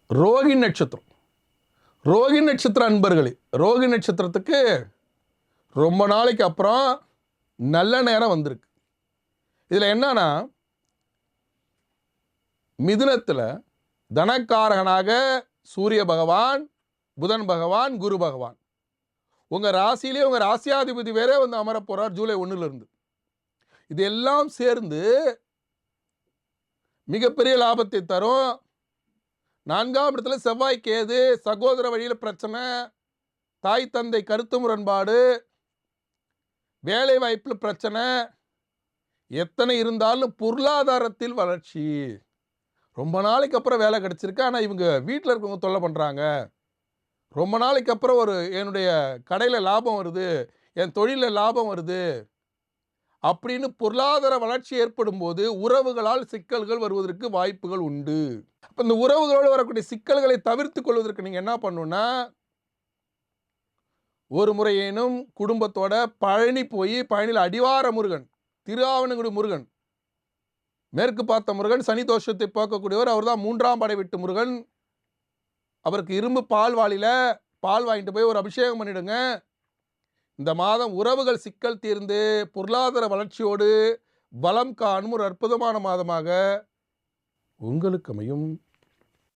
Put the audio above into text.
ரோஹி நட்சத்திரம். ரோஹி நட்சத்திர அன்பர்களே, ரோஹி நட்சத்திரத்துக்கு ரொம்ப நாளைக்கு அப்புறம் நல்ல நேரம் வந்திருக்கு. இதில் என்னன்னா, மிதுனத்தில் தனக்காரகனாக சூரிய பகவான், புதன் பகவான், குரு பகவான், உங்கள் ராசியிலே உங்கள் ராசியாதிபதி வேற வந்து அமர போகிறார் ஜூலை 1 இது எல்லாம் சேர்ந்து மிகப்பெரிய லாபத்தை தரும். 4ஆம் இடத்துல செவ்வாய் கேது, சகோதர வழியில் பிரச்சனை, தாய் தந்தை கருத்து முரண்பாடு, வேலை வாய்ப்பில் பிரச்சனை, எத்தனை இருந்தாலும் பொருளாதாரத்தில் வளர்ச்சி. ரொம்ப நாளைக்கு அப்புறம் வேலை கிடைச்சிருக்கு, ஆனால் இவங்க வீட்டில் இருக்கவங்க தொல்லை பண்ணுறாங்க. ரொம்ப நாளைக்கு அப்புறம் என்னுடைய கடையில் லாபம் வருது, என் தொழிலில் லாபம் வருது அப்படின்னு பொருளாதார வளர்ச்சி ஏற்படும் போது உறவுகளால் சிக்கல்கள் வருவதற்கு வாய்ப்புகள் உண்டு. அப்போ இந்த உறவுகளோடு வரக்கூடிய சிக்கல்களை தவிர்த்து கொள்வதற்கு நீங்கள் என்ன பண்ணணும்னா, ஒரு முறையேனும் குடும்பத்தோட பழனி போய், பழனியில் அடிவார முருகன், திருஆவணங்குடி முருகன், மேற்கு பார்த்த முருகன், சனி தோஷத்தை போக்கக்கூடியவர், அவர் தான் 3ஆம் படை விட்டு முருகன். அவருக்கு இரும்பு பால்வாளியில் பால் வாங்கிட்டு போய் ஒரு அபிஷேகம் பண்ணிடுங்க. இந்த மாதம் உறவுகள் சிக்கல் தீர்ந்து பொருளாதார வளர்ச்சியோடு பலம் காணும் ஒரு அற்புதமான மாதமாக உங்களுக்கு அமையும்.